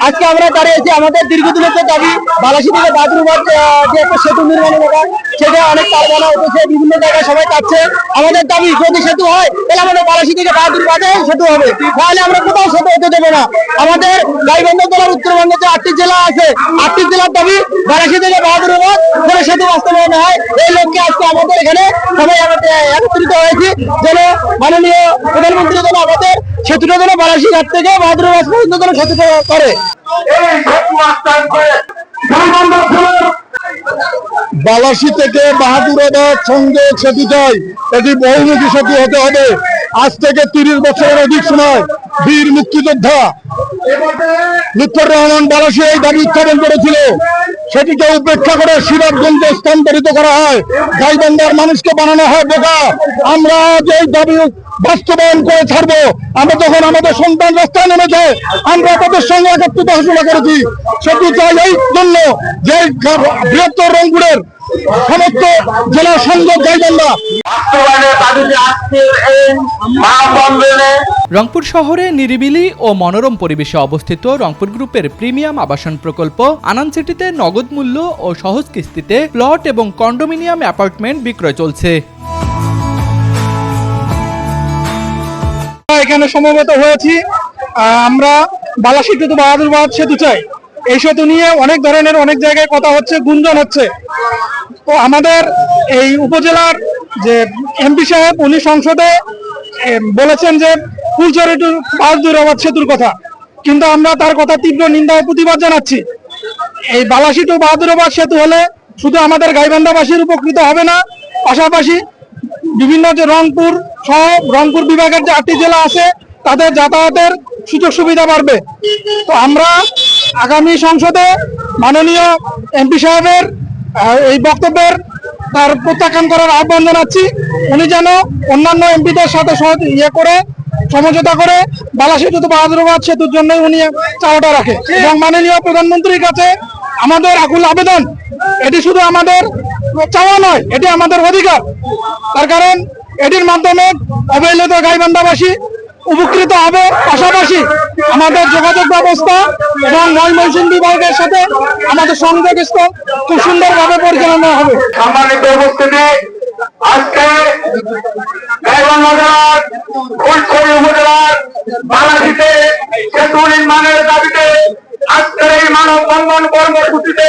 আজকে আমরা দাঁড়িয়েছি আমাদের দীর্ঘদিনের দাবি বালাসী থেকে বাদরুবাদ যে একটা সেতু নির্মাণের কথা, সেটা অনেক কারখানা হতেছে, বিভিন্ন জায়গায় সবাই কাটছে। আমাদের দাবি যদি সেতু হয় তাহলে আমাদের বালাসী থেকে বাদরুবাদে সেতু হবে, তাহলে আমরা কোথাও সেতু হতে দেবো না। আমাদের গাইবান্ধা জেলার উত্তরবঙ্গে যে 8টি জেলা আছে, 8টি জেলার দাবি বালাসী থেকে বাদরুবাদ করে সেতু বাস্তবায়ন হয়। এই লক্ষ্যে আজকে আমাদের এখানে সবাই একত্রিত হয়েছি, যেন মাননীয় প্রধানমন্ত্রী যেন আমাদের সেতুটা যেন বালাসী ঘাট থেকে বাদরুবাদ পর্যন্ত যেন সেতুটা করে। বালাসী থেকে বাহাদুরাবাদ সংযোগ সেতু চাই, এটি বহুমুখী সেতু হতে হবে। আজ থেকে 30 বছরের অধিক সময় বীর মুক্তিযোদ্ধা লুৎফর রহমান বালাসী এই দাবি উত্থাপন করেছিল, সেটিকে উপেক্ষা করে সিরাজগঞ্জে স্থানান্তরিত করা হয়, গাইবান্ধার মানুষকে বানানো হয় বোকা। আমরা যে দাবি বাস্তবায়ন করে ছাড়বো। আমরা যখন আমাদের সন্তান রাস্তায় নেমেছে, আমরা তাদের সঙ্গে একত্রিত ঘোষণা করেছি। সেতু চাই এই জন্য যে বৃহত্তর রংপুরের সমস্ত জেলা সংযোগ গাইবান্ধা। রংপুর শহরে নিরিবিলি ও মনোরম পরিবেশে অবস্থিত রংপুর গ্রুপের প্রিমিয়াম আবাসন প্রকল্প আনান সিটিতে নগদ মূল্য ও সহজ কিস্তিতে প্লট এবং কন্ডোমিনিয়াম অ্যাপার্টমেন্ট বিক্রয় চলছে। এখানে সমবেত হয়েছি, আমরা বালাসী টু বাহাদুরাবাদ সেতু চাই। এই সেতু নিয়ে অনেক ধরনের অনেক জায়গায় কথা হচ্ছে, গুঞ্জন হচ্ছে। তো আমাদের এই উপজেলার যে এমপি সাহেব, উনি সংসদে বলেছেন যে ফুলচর টু বাহাদুরাবাদ সেতুর কথা, কিন্তু আমরা তার কথা তীব্র নিন্দা ও প্রতিবাদ জানাচ্ছি। এই বালাসী টু বাহাদুরাবাদ সেতু হলে শুধু আমাদের গাইবান্ধাবাসীর উপকৃত হবে না, পাশাপাশি বিভিন্ন যে রংপুর সহ রংপুর বিভাগের যে 8টি জেলা আছে তাদের যাতায়াতের সুযোগ সুবিধা বাড়বে। তো আমরা আগামী সংসদে মাননীয় এমপি সাহেবের এই বক্তব্যের তার প্রত্যাখ্যান করার আহ্বান জানাচ্ছি। উনি যেন অন্যান্য এমপিদের সাথে সমঝোতা করে বালাসী টু বাহাদুরাবাদ সেতুর জন্য উনি চাওয়াটা রাখে। এবং মাননীয় প্রধানমন্ত্রীর কাছে আমাদের আকুল আবেদন, এটি শুধু আমাদের চাওয়া নয়, এটি আমাদের অধিকার। তার কারণ এটির মাধ্যমে অবহেলিত গাইবান্ধাবাসী উপকৃত হবে, পাশাপাশি আমাদের যোগাযোগ ব্যবস্থা এবং ময়মনসিংহ বিভাগের সাথে আমাদের সংযোগ স্থল খুব সুন্দরভাবে পরিচালনা হবে। সম্মানিত উপস্থিতি, আজকে গাইবান্ধা জেলার ফুলছড়ি উপজেলার বালাসীতে সেতু নির্মাণের দাবিতে আজকের এই মানববন্ধন কর্মসূচিতে